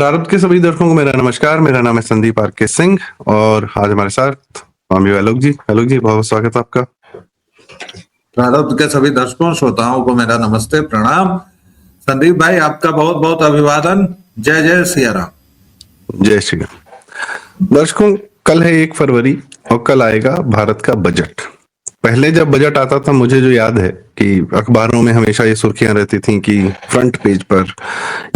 प्रारब्ध के सभी दर्शकों को मेरा नमस्कार। मेरा नाम है संदीप आर.के. सिंह और आज हमारे साथ स्वामी आलोक जी। आलोक जी, बहुत स्वागत है आपका। प्रारब्ध के सभी दर्शकों श्रोताओं को मेरा नमस्ते, प्रणाम। संदीप भाई, आपका बहुत बहुत अभिवादन। जय जय सिया राम। जय श्री राम। दर्शकों, कल है 1 फरवरी और कल आएगा भारत का बजट। पहले जब बजट आता था, मुझे जो याद है कि अखबारों में हमेशा ये सुर्खियां रहती थी कि फ्रंट पेज पर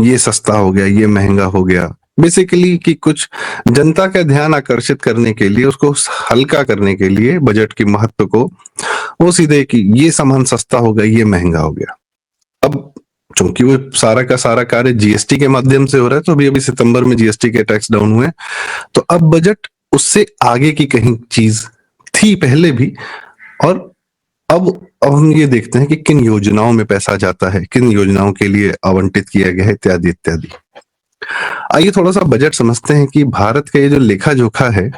ये सस्ता हो गया, ये महंगा हो गया। बेसिकली कि कुछ जनता का ध्यान आकर्षित करने के लिए, उसको हल्का करने के लिए बजट के महत्व को वो सीधे कि ये सामान सस्ता हो गया, ये महंगा हो गया। अब चूंकि वो सारा का सारा कार्य जीएसटी के माध्यम से हो रहा है, तो अभी सितंबर में जीएसटी के टैक्स डाउन हुए, तो अब बजट उससे आगे की कहीं चीज थी पहले भी। और अब हम ये देखते हैं कि किन योजनाओं में पैसा जाता है, किन योजनाओं के लिए आवंटित किया गया है, इत्यादि इत्यादि। आइए थोड़ा सा बजट समझते हैं कि भारत का ये जो लेखा जोखा है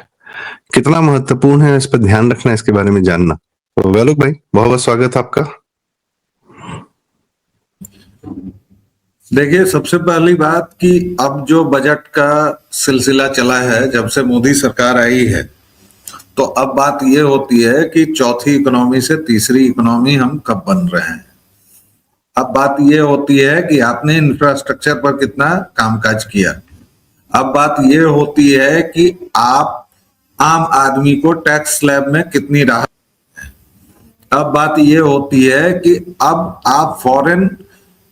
कितना महत्वपूर्ण है, इस पर ध्यान रखना, इसके बारे में जानना। तो आलोक भाई, बहुत बहुत स्वागत है आपका। देखिए, सबसे पहली बात कि अब जो बजट का सिलसिला चला है जब से मोदी सरकार आई है, तो अब बात ये होती है कि चौथी इकोनॉमी से तीसरी इकोनॉमी हम कब बन रहे हैं। अब बात ये होती है कि आपने इंफ्रास्ट्रक्चर पर कितना कामकाज किया। अब बात ये होती है कि आप आम आदमी को टैक्स स्लैब में कितनी राहत। अब बात ये होती है कि अब आप फॉरेन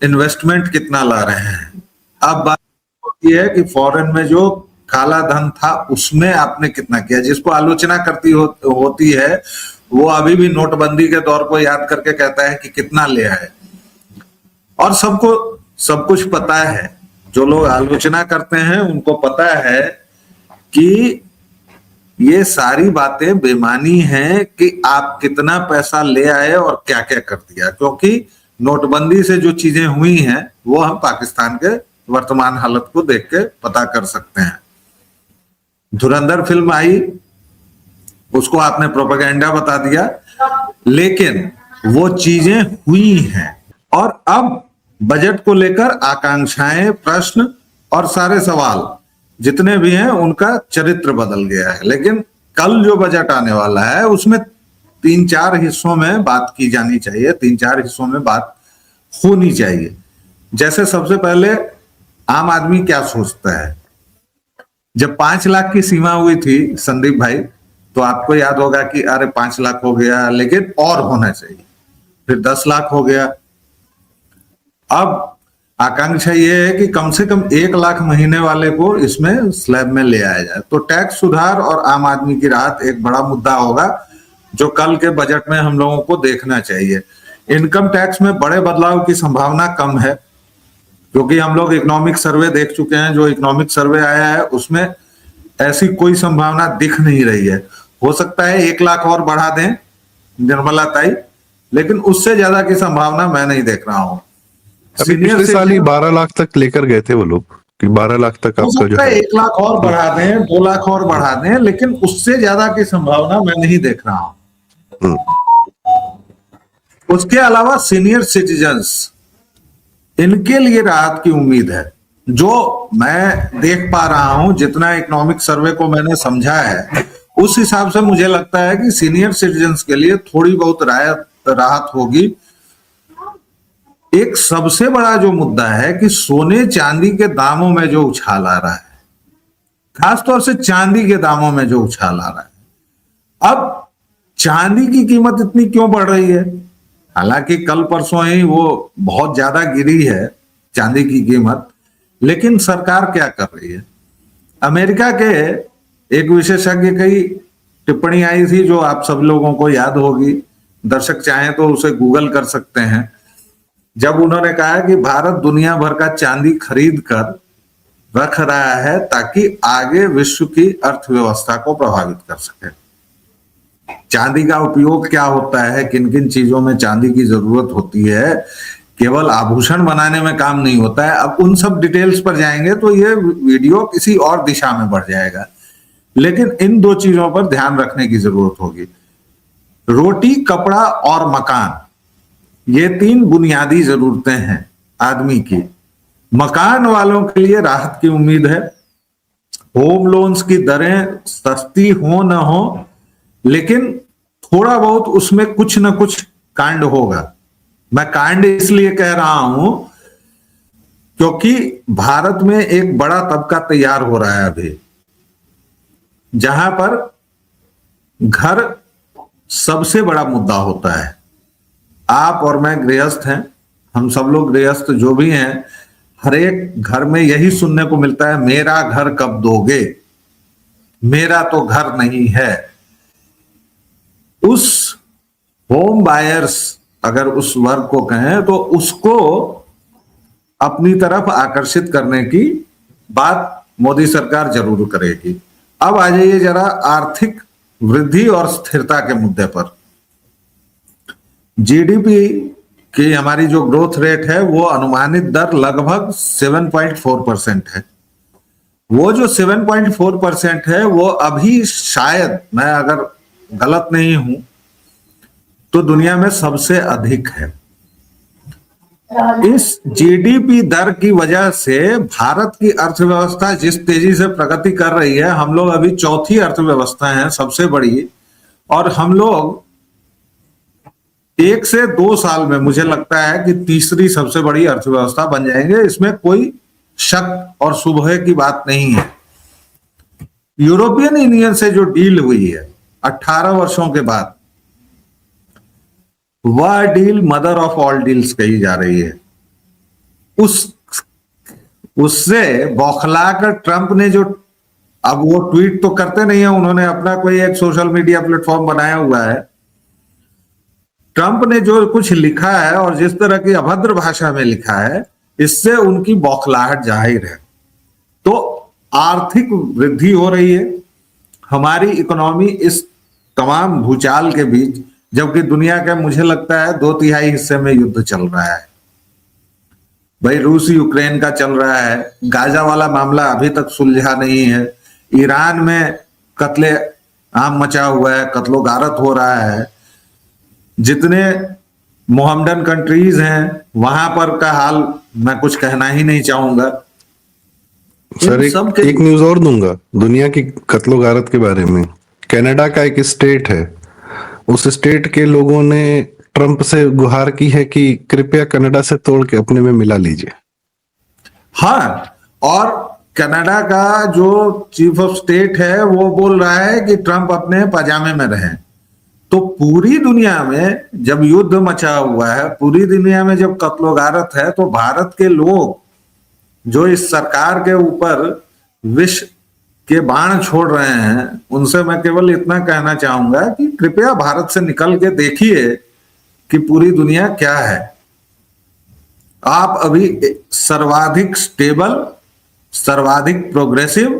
इन्वेस्टमेंट कितना ला रहे हैं। अब बात होती है कि फॉरेन में जो काला धन था उसमें आपने कितना किया। जिसको आलोचना होती है वो अभी भी नोटबंदी के दौर को याद करके कहता है कि कितना ले आए। और सबको सब कुछ पता है, जो लोग आलोचना करते हैं उनको पता है कि ये सारी बातें बेमानी हैं कि आप कितना पैसा ले आए और क्या क्या कर दिया। क्योंकि नोटबंदी से जो चीजें हुई हैं वो हम पाकिस्तान के वर्तमान हालत को देख के पता कर सकते हैं। धुरंधर फिल्म आई, उसको आपने प्रोपेगेंडा बता दिया, लेकिन वो चीजें हुई हैं। और अब बजट को लेकर आकांक्षाएं, प्रश्न और सारे सवाल जितने भी हैं उनका चरित्र बदल गया है। लेकिन कल जो बजट आने वाला है उसमें 3-4 हिस्सों में बात की जानी चाहिए, 3-4 हिस्सों में बात होनी चाहिए। जैसे सबसे पहले, आम आदमी क्या सोचता है। जब 5 लाख की सीमा हुई थी संदीप भाई, तो आपको याद होगा कि अरे 5 लाख हो गया, लेकिन और होना चाहिए। फिर 10 लाख हो गया। अब आकांक्षा ये है कि कम से कम 1 लाख महीने वाले को इसमें स्लैब में ले आया जाए। तो टैक्स सुधार और आम आदमी की राहत एक बड़ा मुद्दा होगा जो कल के बजट में हम लोगों को देखना चाहिए। इनकम टैक्स में बड़े बदलाव की संभावना कम है, क्योंकि हम लोग इकोनॉमिक सर्वे देख चुके हैं। जो इकोनॉमिक सर्वे आया है उसमें ऐसी कोई संभावना दिख नहीं रही है। हो सकता है 1 लाख और बढ़ा दें निर्मला ताई, लेकिन उससे ज्यादा की संभावना मैं नहीं देख रहा हूं। पिछले साल ही 12 लाख तक लेकर गए थे वो लोग कि 12 लाख तक आपका जो है 1 लाख और बढ़ा दें, 2 लाख और बढ़ा दें, लेकिन उससे ज्यादा की संभावना मैं नहीं देख रहा हूं। उसके अलावा सीनियर सिटीजन्स, इनके लिए राहत की उम्मीद है। जो मैं देख पा रहा हूं, जितना इकोनॉमिक सर्वे को मैंने समझा है, उस हिसाब से मुझे लगता है कि सीनियर सिटीजन्स के लिए थोड़ी बहुत राहत होगी। एक सबसे बड़ा जो मुद्दा है कि सोने चांदी के दामों में जो उछाल आ रहा है, खासतौर से चांदी के दामों में जो उछाल आ रहा है। अब चांदी की कीमत इतनी क्यों बढ़ रही है। हालांकि कल परसों ही वो बहुत ज्यादा गिरी है चांदी की कीमत, लेकिन सरकार क्या कर रही है। अमेरिका के एक विशेषज्ञ की टिप्पणी आई थी जो आप सब लोगों को याद होगी, दर्शक चाहें तो उसे गूगल कर सकते हैं। जब उन्होंने कहा कि भारत दुनिया भर का चांदी खरीद कर रख रहा है ताकि आगे विश्व की अर्थव्यवस्था को प्रभावित कर सके। चांदी का उपयोग क्या होता है, किन किन चीजों में चांदी की जरूरत होती है, केवल आभूषण बनाने में काम नहीं होता है। अब उन सब डिटेल्स पर जाएंगे तो ये वीडियो किसी और दिशा में बढ़ जाएगा, लेकिन इन 2 चीजों पर ध्यान रखने की जरूरत होगी। रोटी, कपड़ा और मकान, ये 3 बुनियादी जरूरतें हैं आदमी की। मकान वालों के लिए राहत की उम्मीद है। होम लोन्स की दरें सस्ती हो न हो, लेकिन थोड़ा बहुत उसमें कुछ न कुछ कांड होगा। मैं कांड इसलिए कह रहा हूं क्योंकि भारत में एक बड़ा तबका तैयार हो रहा है अभी, जहां पर घर सबसे बड़ा मुद्दा होता है। आप और मैं गृहस्थ हैं, हम सब लोग गृहस्थ जो भी हैं, हर एक घर में यही सुनने को मिलता है, मेरा घर कब दोगे, मेरा तो घर नहीं है। उस होम बायर्स, अगर उस वर्ग को कहें, तो उसको अपनी तरफ आकर्षित करने की बात मोदी सरकार जरूर करेगी। अब आ जाइए जरा आर्थिक वृद्धि और स्थिरता के मुद्दे पर। जीडीपी की हमारी जो ग्रोथ रेट है वो अनुमानित दर लगभग 7.4% है। वो जो 7.4% है वो अभी शायद, मैं अगर गलत नहीं हूं तो दुनिया में सबसे अधिक है। इस जीडीपी दर की वजह से भारत की अर्थव्यवस्था जिस तेजी से प्रगति कर रही है, हम लोग अभी चौथी अर्थव्यवस्था है सबसे बड़ी, और हम लोग 1 से 2 साल में मुझे लगता है कि तीसरी सबसे बड़ी अर्थव्यवस्था बन जाएंगे। इसमें कोई शक और शुबहे की बात नहीं है। यूरोपियन यूनियन से जो डील हुई है 18 वर्षों के बाद, वह deal mother of all deals कही जा रही है। उससे बौखलाकर ट्रंप ने जो, अब वो ट्वीट तो करते नहीं है, उन्होंने अपना कोई एक सोशल मीडिया प्लेटफॉर्म बनाया हुआ है। ट्रंप ने जो कुछ लिखा है और जिस तरह की अभद्र भाषा में लिखा है, इससे उनकी बौखलाहट जाहिर है। तो आर्थिक वृद्धि हो रही है, हमारी इकोनॉमी इस तमाम भूचाल के बीच, जबकि दुनिया के मुझे लगता है 2/3 हिस्से में युद्ध चल रहा है। भाई रूस यूक्रेन का चल रहा है, गाजा वाला मामला अभी तक सुलझा नहीं है, ईरान में कत्ले आम मचा हुआ है, कत्लो गारत हो रहा है, जितने मोहम्मदन कंट्रीज हैं वहां पर का हाल मैं कुछ कहना ही नहीं चाहूंगा। सर एक न्यूज और दूंगा दुनिया की कत्लो गारत के बारे में। कनाडा का एक स्टेट है, उस स्टेट के लोगों ने ट्रंप से गुहार की है कि कृपया कनाडा से तोड़ के अपने में मिला लीजिए। हाँ, और कनाडा का जो चीफ ऑफ स्टेट है वो बोल रहा है कि ट्रंप अपने पजामे में रहे। तो पूरी दुनिया में जब युद्ध मचा हुआ है, पूरी दुनिया में जब कत्लो गारत है, तो भारत के लोग जो इस सरकार के ऊपर विष के बाण छोड़ रहे हैं, उनसे मैं केवल इतना कहना चाहूंगा कि कृपया भारत से निकल के देखिए कि पूरी दुनिया क्या है। आप अभी सर्वाधिक स्टेबल, सर्वाधिक प्रोग्रेसिव,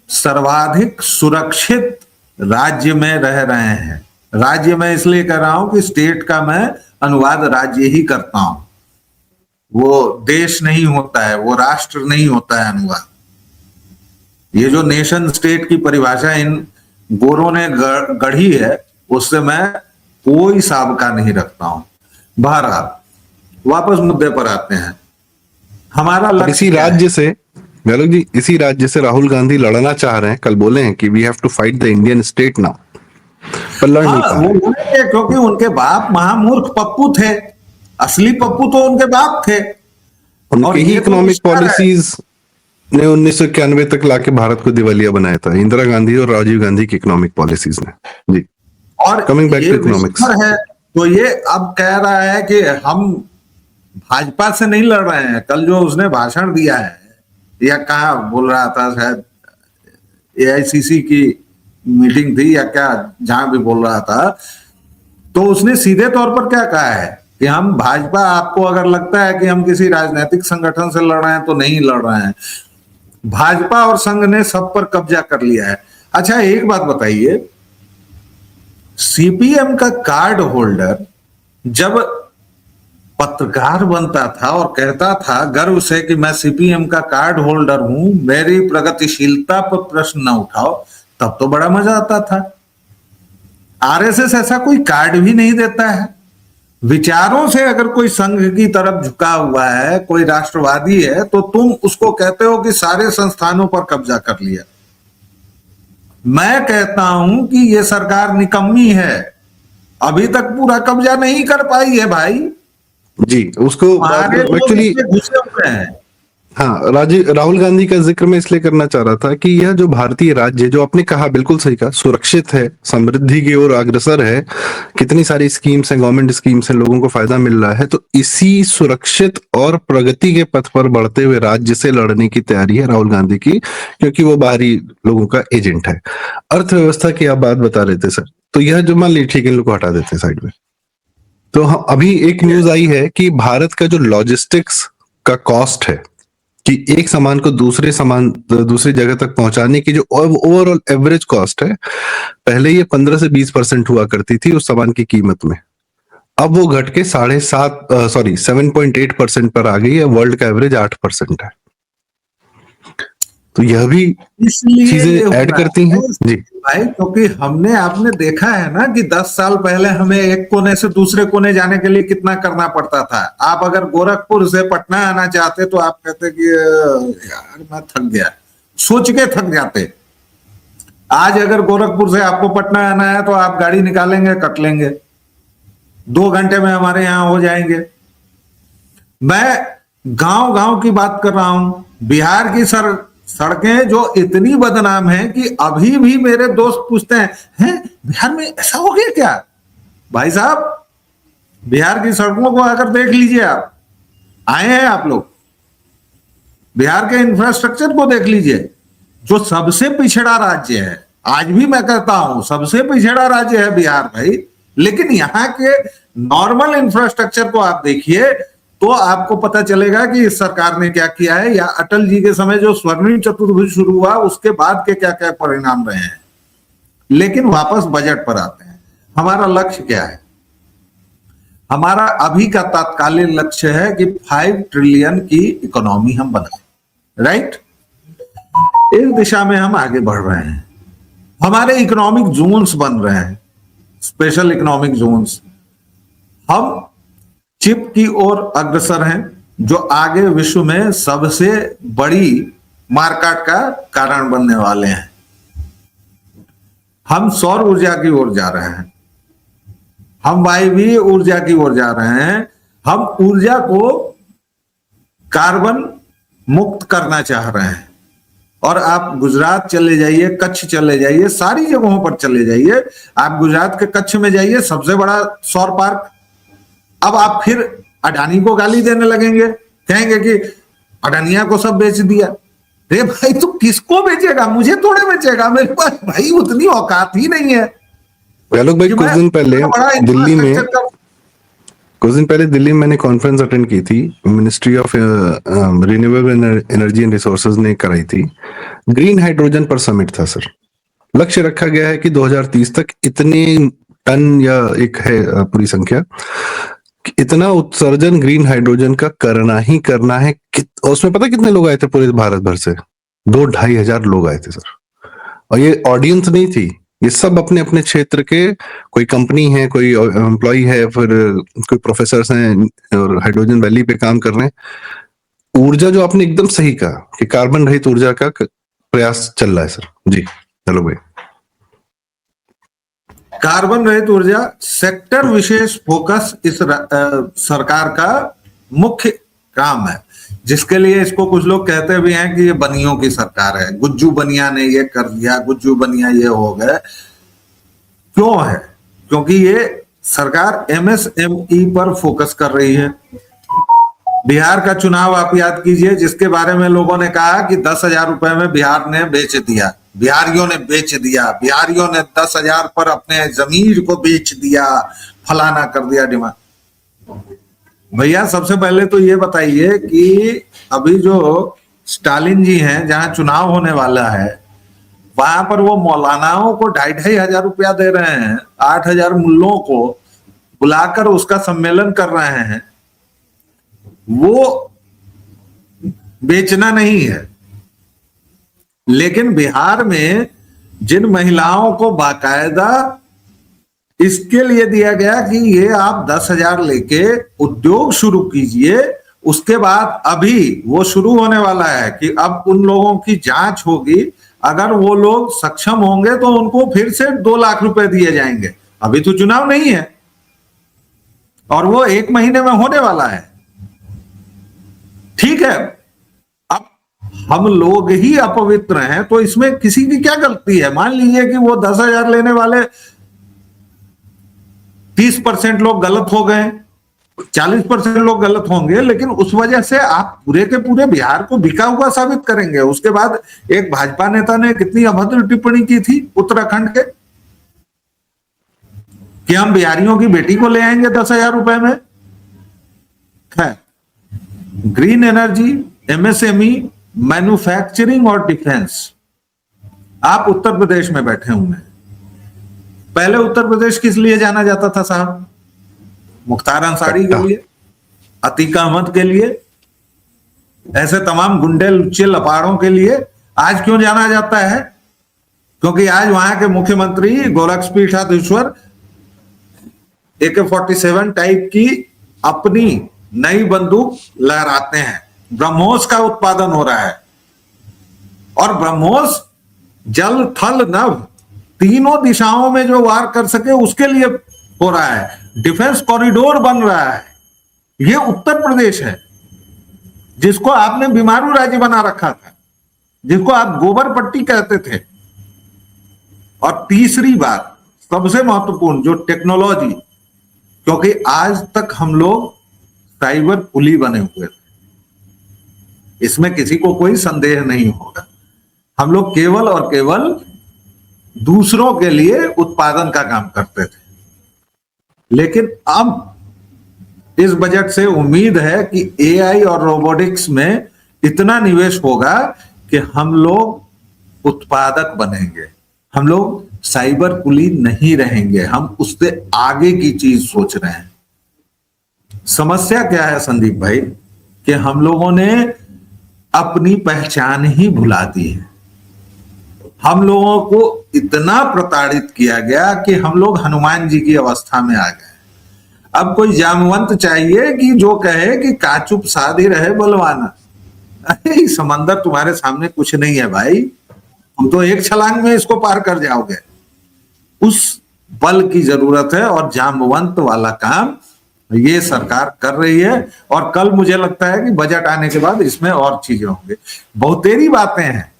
सर्वाधिक सुरक्षित राज्य में रह रहे हैं। राज्य में इसलिए कह रहा हूं कि स्टेट का मैं अनुवाद राज्य ही करता हूं, वो देश नहीं होता है, वो राष्ट्र नहीं होता है अनुवाद। ये जो नेशन स्टेट की परिभाषा इन गोरों ने गढ़ी है, उससे मैं कोई साबका नहीं रखता हूं। बहरहाल वापस मुद्दे पर आते हैं। हमारा लक्ष्य इसी राज्य से गहलोत जी, इसी राज्य से राहुल गांधी लड़ना चाह रहे हैं। कल बोले हैं कि we have to fight the Indian state now, पर लड़ नहीं पा रहे। वो क्योंकि उनके बाप महामूर्ख पप्पू थे, असली पप्पू तो उनके बाप थे। उनकी ही इकोनॉमिक पॉलिसीज ने 1991 तक लाके भारत को दिवालिया बनाया था, इंदिरा गांधी और राजीव गांधी की इकोनॉमिक पॉलिसीज ने जी। और कमिंग बैक टू इकोनॉमिक्स है, तो ये अब कह रहा है कि हम भाजपा से नहीं लड़ रहे हैं। कल जो उसने भाषण दिया है, या कहा बोल रहा था, शायद एआईसीसी की मीटिंग थी या क्या, जहां भी बोल रहा था, तो उसने सीधे तौर पर क्या कहा है कि हम भाजपा, आपको अगर लगता है कि हम किसी राजनीतिक संगठन से लड़ रहे हैं तो नहीं लड़ रहे हैं। भाजपा और संघ ने सब पर कब्जा कर लिया है। अच्छा एक बात बताइए, सीपीएम का कार्ड होल्डर जब पत्रकार बनता था और कहता था गर्व से कि मैं सीपीएम का कार्ड होल्डर हूं, मेरी प्रगतिशीलता पर प्रश्न न उठाओ, तब तो बड़ा मजा आता था। आरएसएस ऐसा कोई कार्ड भी नहीं देता है। विचारों से अगर कोई संघ की तरफ झुका हुआ है, कोई राष्ट्रवादी है, तो तुम उसको कहते हो कि सारे संस्थानों पर कब्जा कर लिया। मैं कहता हूं कि ये सरकार निकम्मी है, अभी तक पूरा कब्जा नहीं कर पाई है भाई। जी, उसको हमारे लोग एक्चुअली, इसमें घुसे हुए हैं। हाँ, राहुल गांधी का जिक्र मैं इसलिए करना चाह रहा था कि यह जो भारतीय राज्य, जो आपने कहा बिल्कुल सही कहा, सुरक्षित है, समृद्धि की ओर अग्रसर है, कितनी सारी स्कीम्स हैं, गवर्नमेंट स्कीम्स हैं, लोगों को फायदा मिल रहा है, तो इसी सुरक्षित और प्रगति के पथ पर बढ़ते हुए राज्य से लड़ने की तैयारी है राहुल गांधी की, क्योंकि वो बाहरी लोगों का एजेंट है। अर्थव्यवस्था की आप बात बता रहे थे सर, तो यह जो, मान लीजिए ठीक है, इन लोग को हटा देते हैं साइड में, तो अभी एक न्यूज आई है कि भारत का जो लॉजिस्टिक्स का कॉस्ट है, कि एक सामान को दूसरी जगह तक पहुंचाने की जो ओवरऑल एवरेज कॉस्ट है, पहले ये 15 से 20% हुआ करती थी उस सामान की कीमत में, अब वो घट के 7.8% पर आ गई है। वर्ल्ड का एवरेज 8% है। तो यह भी इसलिए ये चीजें हो ऐड रहा करती हैं है जी। भाई, क्योंकि आपने देखा है ना कि 10 साल पहले हमें एक कोने से दूसरे कोने जाने के लिए कितना करना पड़ता था। आप अगर गोरखपुर से पटना आना चाहते तो आप कहते कि यार मैं थक गया, सोच के थक जाते। आज अगर गोरखपुर से आपको पटना आना है तो आप गाड़ी निकालेंगे, कट लेंगे, 2 घंटे में हमारे यहां हो जाएंगे। मैं गांव गांव की बात कर रहा हूं। बिहार की सड़कें जो इतनी बदनाम हैं कि अभी भी मेरे दोस्त पूछते हैं बिहार में ऐसा हो गया क्या? भाई साहब, बिहार की सड़कों को आकर देख लीजिए। आप आए हैं, आप लोग बिहार के इंफ्रास्ट्रक्चर को देख लीजिए, जो सबसे पिछड़ा राज्य है। आज भी मैं कहता हूं सबसे पिछड़ा राज्य है बिहार भाई, लेकिन यहाँ के नॉर्मल इंफ्रास्ट्रक्चर को आप देखिए तो आपको पता चलेगा कि इस सरकार ने क्या किया है, या अटल जी के समय जो स्वर्णिम चतुर्भुज शुरू हुआ उसके बाद के क्या क्या परिणाम रहे हैं। लेकिन वापस बजट पर आते हैं। हमारा लक्ष्य क्या है? हमारा अभी का तात्कालिक लक्ष्य है कि 5 ट्रिलियन की इकोनॉमी हम बनाए, राइट? इस दिशा में हम आगे बढ़ रहे हैं। हमारे इकोनॉमिक जोन्स बन रहे हैं, स्पेशल इकोनॉमिक जोन्स। हम चिप की ओर अग्रसर हैं, जो आगे विश्व में सबसे बड़ी मार्केट का कारण बनने वाले हैं। हम सौर ऊर्जा की ओर जा रहे हैं, हम वायवीय ऊर्जा की ओर जा रहे हैं। हम ऊर्जा को कार्बन मुक्त करना चाह रहे हैं। और आप गुजरात चले जाइए, कच्छ चले जाइए, सारी जगहों पर चले जाइए। आप गुजरात के कच्छ में जाइए, सबसे बड़ा सौर पार्क। अब आप फिर अडानी को गाली देने लगेंगे, कहेंगे कि अडानिया को सब बेच दिया। अरे भाई, तू किसको बेचेगा? मुझे थोड़े बेचेगा, मेरे पास भाई उतनी औकात ही नहीं है। आलोक भाई, कुछ दिन पहले दिल्ली में मैंने कॉन्फ्रेंस अटेंड की थी, ministry of renewable energy and resources ने कराई थी। ग्रीन हाइड्रोजन पर समिट था सर। लक्ष्य रखा गया है कि 2030 तक इतने टन, या एक है पूरी संख्या, इतना उत्सर्जन ग्रीन हाइड्रोजन का करना ही करना है। उसमें पता कितने लोग आए थे पूरे भारत भर से? 2-2.5 हजार लोग आए थे सर। और ये ऑडियंस नहीं थी, ये सब अपने अपने क्षेत्र के, कोई कंपनी है, कोई एम्प्लॉय है, फिर कोई प्रोफेसर हैं और हाइड्रोजन वैली पे काम कर रहे हैं। ऊर्जा जो आपने एकदम सही कहा कि कार्बन रहित ऊर्जा का प्रयास चल रहा है सर। जी, हेलो भाई। कार्बन रहित ऊर्जा सेक्टर विशेष फोकस इस सरकार का मुख्य काम है, जिसके लिए इसको कुछ लोग कहते भी हैं कि ये बनियों की सरकार है, गुज्जू बनिया ने ये कर दिया, गुज्जू बनिया ये हो गए। क्यों है? क्योंकि ये सरकार एमएसएमई पर फोकस कर रही है। बिहार का चुनाव आप याद कीजिए, जिसके बारे में लोगों ने कहा कि 10,000 रुपए में बिहार ने बेच दिया, बिहारियों ने बेच दिया, बिहारियों ने 10,000 पर अपने जमीर को बेच दिया, फलाना कर दिया डिमांड। भैया, सबसे पहले तो ये बताइए कि अभी जो स्टालिन जी हैं, जहां चुनाव होने वाला है, वहां पर वो मौलानाओं को 2,500 हजार रुपया दे रहे हैं, 8,000 मुल्लों को बुलाकर उसका सम्मेलन कर रहे हैं। वो बेचना नहीं है। लेकिन बिहार में जिन महिलाओं को बाकायदा इसके लिए दिया गया कि ये आप 10,000 लेके उद्योग शुरू कीजिए। उसके बाद अभी वो शुरू होने वाला है कि अब उन लोगों की जांच होगी, अगर वो लोग सक्षम होंगे तो उनको फिर से 2 लाख रुपए दिए जाएंगे। अभी तो चुनाव नहीं है और वो 1 महीने में होने वाला है। ठीक है, अब हम लोग ही अपवित्र हैं तो इसमें किसी की क्या गलती है? मान लीजिए कि वो 10,000 लेने वाले 30% लोग गलत हो गए, 40% लोग गलत होंगे, लेकिन उस वजह से आप पूरे के पूरे बिहार को बिका हुआ साबित करेंगे। उसके बाद एक भाजपा नेता ने कितनी अभद्र टिप्पणी की थी उत्तराखंड के, कि हम बिहारियों की बेटी को ले आएंगे 10,000 रुपए में। है ग्रीन एनर्जी, एमएसएमई, मैन्युफैक्चरिंग और डिफेंस, आप उत्तर प्रदेश में बैठे हुए हैं। पहले उत्तर प्रदेश किस लिए जाना जाता था साहब? मुख्तार अंसारी के लिए, अतीक अहमद के लिए, ऐसे तमाम गुंडे लुच्चे लपाड़ों के लिए। आज क्यों जाना जाता है? क्योंकि आज वहां के मुख्यमंत्री गोरक्षपीठाधीश्वर AK-47 टाइप की अपनी नई बंदूक लहराते हैं। ब्रह्मोस का उत्पादन हो रहा है और ब्रह्मोस जल थल नभ तीनों दिशाओं में जो वार कर सके उसके लिए हो रहा है। डिफेंस कॉरिडोर बन रहा है। ये उत्तर प्रदेश है जिसको आपने बीमारू राज्य बना रखा था, जिसको आप गोबर पट्टी कहते थे। और तीसरी बात, सबसे महत्वपूर्ण, जो टेक्नोलॉजी, क्योंकि आज तक हम लोग साइबर पुली बने हुए थे, इसमें किसी को कोई संदेह नहीं होगा। हम लोग केवल और केवल दूसरों के लिए उत्पादन का काम करते थे। लेकिन अब इस बजट से उम्मीद है कि AI और रोबोटिक्स में इतना निवेश होगा कि हम लोग उत्पादक बनेंगे, हम लोग साइबर पुली नहीं रहेंगे, हम उससे आगे की चीज सोच रहे हैं। समस्या क्या है संदीप भाई, कि हम लोगों ने अपनी पहचान ही भुला दी है। हम लोगों को इतना प्रताड़ित किया गया कि हम लोग हनुमान जी की अवस्था में आ गए। अब कोई जामवंत चाहिए कि जो कहे कि काचुप साधी रहे बलवाना। अरे समंदर तुम्हारे सामने कुछ नहीं है भाई, तुम तो एक छलांग में इसको पार कर जाओगे। उस बल की जरूरत है और जामवंत वाला काम ये सरकार कर रही है। और कल मुझे लगता है कि बजट आने के बाद इसमें और चीजें होंगी। बहुतेरी बातें हैं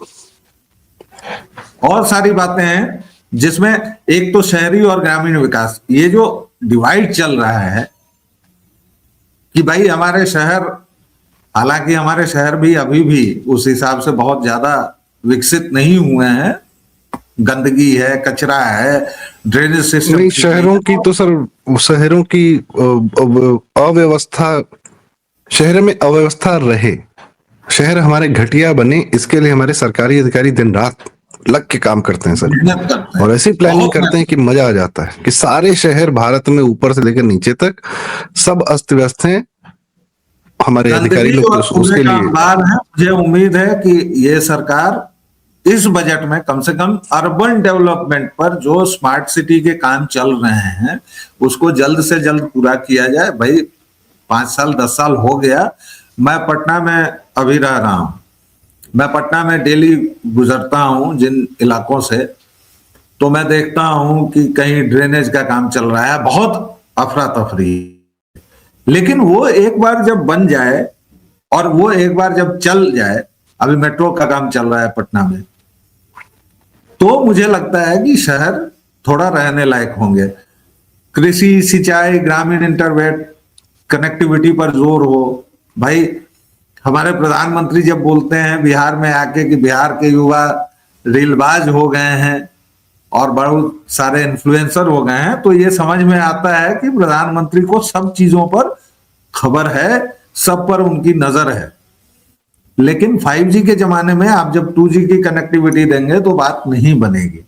और सारी बातें हैं, जिसमें एक तो शहरी और ग्रामीण विकास, ये जो डिवाइड चल रहा है कि भाई हमारे शहर, हालांकि हमारे शहर भी अभी भी उस हिसाब से बहुत ज्यादा विकसित नहीं हुए हैं, गंदगी है, कचरा है, ड्रेनेज सिस्टम नहीं, शहरों की तो सर, शहरों की अव्यवस्था, शहर में अव्यवस्था रहे, शहर हमारे घटिया बने, इसके लिए हमारे सरकारी अधिकारी दिन रात लग के काम करते हैं सर। और ऐसी प्लानिंग करते हैं कि मजा आ जाता है कि सारे शहर भारत में ऊपर से लेकर नीचे तक सब अस्त व्यस्त हैं। हमारे अधिकारी लोग उसके लिए मुझे उम्मीद है कि ये सरकार इस बजट में कम से कम अर्बन डेवलपमेंट पर जो स्मार्ट सिटी के काम चल रहे हैं उसको जल्द से जल्द पूरा किया जाए। भाई 5 साल 10 साल हो गया, मैं पटना में अभी रह रहा हूं, मैं पटना में डेली गुजरता हूं जिन इलाकों से, तो मैं देखता हूं कि कहीं ड्रेनेज का काम चल रहा है, बहुत अफरा तफरी। लेकिन वो एक बार जब बन जाए और वो एक बार जब चल जाए, अभी मेट्रो का काम चल रहा है पटना में, तो मुझे लगता है कि शहर थोड़ा रहने लायक होंगे। कृषि, सिंचाई, ग्रामीण इंटरनेट कनेक्टिविटी पर जोर हो। भाई हमारे प्रधानमंत्री जब बोलते हैं बिहार में आके कि बिहार के युवा रीलबाज हो गए हैं और बहुत सारे इन्फ्लुएंसर हो गए हैं, तो ये समझ में आता है कि प्रधानमंत्री को सब चीजों पर खबर है, सब पर उनकी नजर है। लेकिन 5G के जमाने में आप जब 2G की कनेक्टिविटी देंगे तो बात नहीं बनेगी।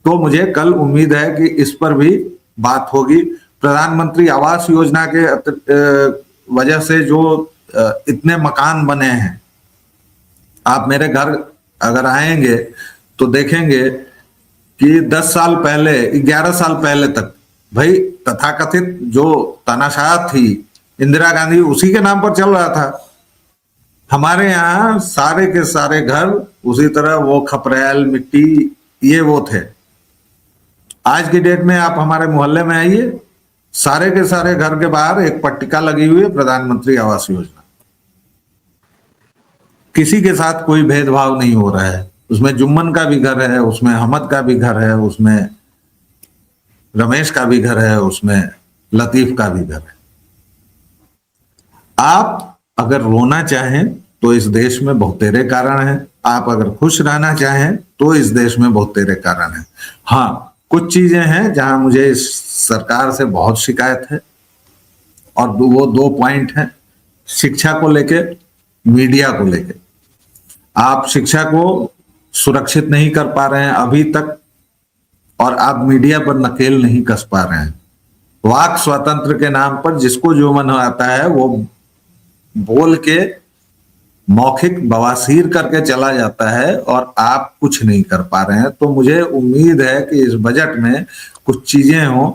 तो मुझे कल उम्मीद है कि इस पर भी बात होगी। प्रधानमंत्री आवास योजना के वजह से जो इतने मकान बने हैं, आप मेरे घर अगर आएंगे तो देखेंगे कि 10 साल पहले, 11 साल पहले तक भाई तथाकथित जो तानाशाह थी इंदिरा गांधी, उसी के नाम पर चल रहा था। हमारे यहाँ सारे के सारे घर उसी तरह वो खपरेल मिट्टी ये वो थे। आज की डेट में आप हमारे मोहल्ले में आइए, सारे के सारे घर के बाहर एक पट्टिका लगी हुई है, प्रधानमंत्री आवास योजना। किसी के साथ कोई भेदभाव नहीं हो रहा है। उसमें जुम्मन का भी घर है, उसमें अहमद का भी घर है, उसमें रमेश का भी घर है, उसमें लतीफ का भी घर है। आप अगर रोना चाहें तो इस देश में बहुतेरे कारण हैं, आप अगर खुश रहना चाहें तो इस देश में बहुतेरे कारण हैं। हाँ, कुछ चीजें हैं जहां मुझे इस सरकार से बहुत शिकायत है, और वो 2 पॉइंट हैं। शिक्षा को लेके, मीडिया को लेके। आप शिक्षा को सुरक्षित नहीं कर पा रहे हैं अभी तक, और आप मीडिया पर नकेल नहीं कस पा रहे हैं। वाक स्वतंत्र के नाम पर जिसको जो मन आता है वो बोल के मौखिक बवासीर करके चला जाता है, और आप कुछ नहीं कर पा रहे हैं। तो मुझे उम्मीद है कि इस बजट में कुछ चीजें हों।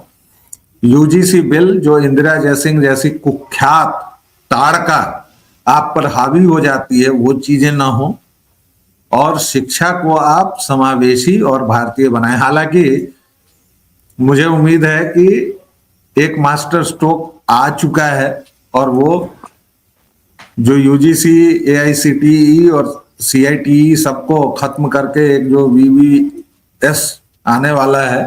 यूजीसी बिल, जो इंदिरा जयसिंह जैसी कुख्यात ताड़का आप पर हावी हो जाती है, वो चीजें ना हो, और शिक्षा को आप समावेशी और भारतीय बनाएं। हालांकि मुझे उम्मीद है कि एक मास्टर स्ट्रोक आ चुका है, और वो जो यूजीसी, एआईसीटीई और सीआईटीई सबको खत्म करके एक जो वीवीएस आने वाला है,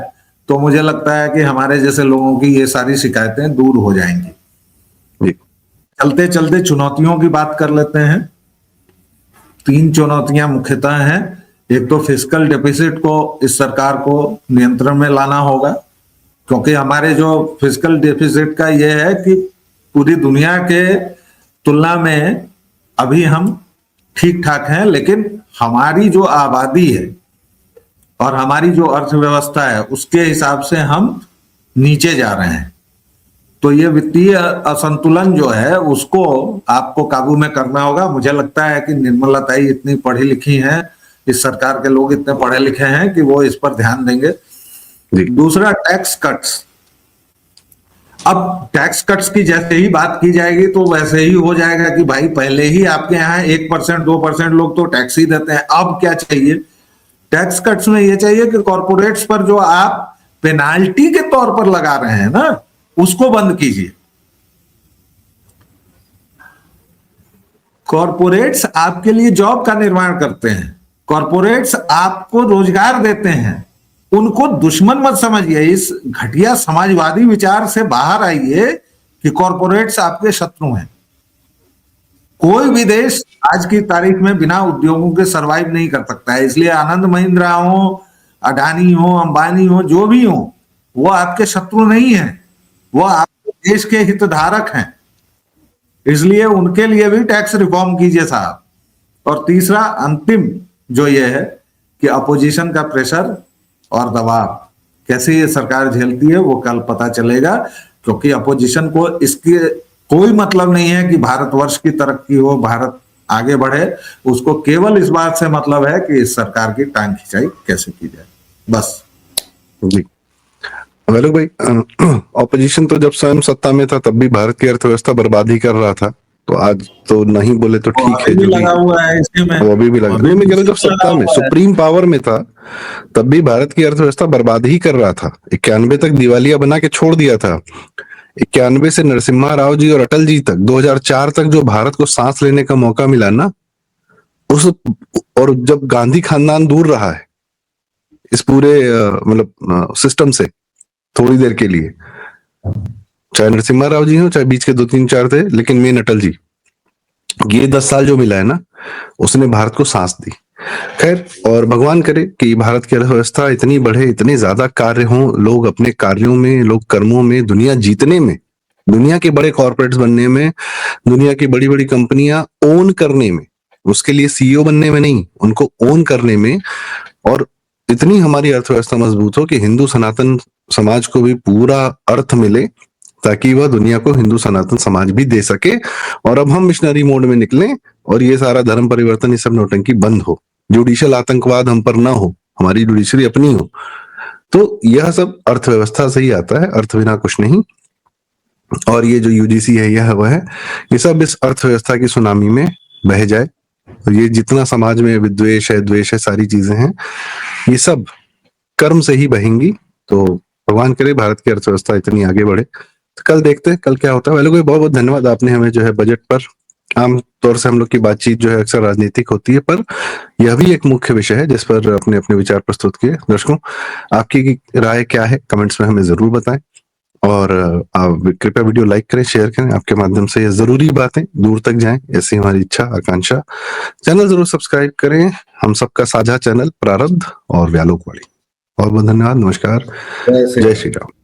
तो मुझे लगता है कि हमारे जैसे लोगों की ये सारी शिकायतें दूर हो जाएंगी। चलते चलते चुनौतियों की बात कर लेते हैं। 3 चुनौतियां मुख्यतः हैं। एक तो फिस्कल डेफिसिट को इस सरकार को नियंत्रण में लाना होगा, क्योंकि हमारे जो फिस्कल डेफिसिट का ये है कि पूरी दुनिया के तुलना में अभी हम ठीक ठाक हैं, लेकिन हमारी जो आबादी है और हमारी जो अर्थव्यवस्था है उसके हिसाब से हम नीचे जा रहे हैं। तो ये वित्तीय असंतुलन जो है उसको आपको काबू में करना होगा। मुझे लगता है कि निर्मला ताई इतनी पढ़ी लिखी हैं, इस सरकार के लोग इतने पढ़े लिखे हैं कि वो इस पर ध्यान देंगे। दूसरा, टैक्स कट्स। अब टैक्स कट्स की जैसे ही बात की जाएगी तो वैसे ही हो जाएगा कि भाई पहले ही आपके यहाँ 1% 2% लोग तो टैक्स ही देते हैं, अब क्या चाहिए? टैक्स कट्स में ये चाहिए कि कॉर्पोरेट्स पर जो आप पेनाल्टी के तौर पर लगा रहे हैं ना, उसको बंद कीजिए। कॉर्पोरेट्स आपके लिए जॉब का निर्माण करते हैं, कॉर्पोरेट्स आपको रोजगार देते हैं, उनको दुश्मन मत समझिए। इस घटिया समाजवादी विचार से बाहर आइए कि कॉर्पोरेट्स आपके शत्रु हैं। कोई भी देश आज की तारीख में बिना उद्योगों के सरवाइव नहीं कर सकता है। इसलिए आनंद महिंद्रा हो, अडानी हो, अंबानी हो, जो भी हो, वो आपके शत्रु नहीं है, वो आपके देश के हितधारक हैं। इसलिए उनके लिए भी टैक्स रिफॉर्म कीजिए साहब। और तीसरा, अंतिम जो ये है कि अपोजिशन का प्रेशर और दबाव कैसे ये सरकार झेलती है वो कल पता चलेगा, क्योंकि अपोजिशन को इसके कोई मतलब नहीं है कि भारतवर्ष की तरक्की हो, भारत आगे बढ़े। उसको केवल इस बात से मतलब है कि इस सरकार की टांग खिंचाई कैसे की जाए, बस। जी वेलू भाई, ऑपोजिशन तो जब स्वयं सत्ता में था तब भी भारत की अर्थव्यवस्था बर्बाद ही कर रहा था, तो आज तो नहीं बोले तो ठीक है, जो भी लगा हुआ है इसमें, वो अभी भी लगा। नहीं, मैं कह रहा हूं जब सत्ता में सुप्रीम पावर में था तब भी भारत की अर्थव्यवस्था बर्बाद ही कर रहा था। 91 तक दिवालिया बना के छोड़ दिया था। 91 से नरसिम्हा राव जी और अटल जी तक, 2004 तक जो भारत को सांस लेने का मौका मिला ना, उस और जब गांधी खानदान दूर रहा है इस पूरे मतलब सिस्टम से थोड़ी देर के लिए, चाहे नरसिम्हा राव जी हो, चाहे बीच के 2-3-4 थे, लेकिन मेन अटल जी, ये 10 साल जो मिला है ना, उसने भारत को सांस दी। खैर, और भगवान करे कि भारत की अर्थव्यवस्था इतनी बढ़े, इतने ज्यादा कार्य हों, लोग अपने कार्यों में, लोग कर्मों में, दुनिया जीतने में, दुनिया के बड़े कॉर्पोरेट्स बनने में, दुनिया की बड़ी बड़ी कंपनियां ओन करने में, उसके लिए सीईओ बनने में नहीं, उनको ओन करने में, और इतनी हमारी अर्थव्यवस्था मजबूत हो कि हिंदू सनातन समाज को भी पूरा अर्थ मिले, ताकि वह दुनिया को हिंदू सनातन समाज भी दे सके। और अब हम मिशनरी मोड में निकलें और ये सारा धर्म परिवर्तन, ये सब नौटंकी बंद हो, जुडिशियल आतंकवाद हम पर ना हो, हमारी जुडिशरी अपनी हो, तो यह सब अर्थव्यवस्था से ही आता है, अर्थ बिना कुछ नहीं। और ये जो यूजीसी है, यह वह है, ये सब इस अर्थव्यवस्था की सुनामी में बह जाए। और ये जितना समाज में विद्वेष है, द्वेष है, सारी चीजें हैं, ये सब कर्म से ही बहेंगी। तो भगवान करे भारत की अर्थव्यवस्था इतनी आगे बढ़े। तो कल देखते हैं कल क्या होता है। वालों को बहुत बहुत धन्यवाद, आपने हमें जो है बजट पर, आम तौर से हम लोग की बातचीत जो है अक्सर राजनीतिक होती है, पर यह भी एक मुख्य विषय है जिस पर अपने अपने विचार प्रस्तुत किए। दर्शकों, आपकी राय क्या है कमेंट्स में हमें जरूर बताएं। और आप कृपया वीडियो लाइक करें, शेयर करें, आपके माध्यम से ये जरूरी बातें दूर तक जाएं, ऐसी हमारी इच्छा आकांक्षा। चैनल जरूर सब्सक्राइब करें, हम सबका साझा चैनल प्रारब्ध और व्यालोक वाणी। बहुत बहुत धन्यवाद, नमस्कार, जय श्री जय राम। श्री राम।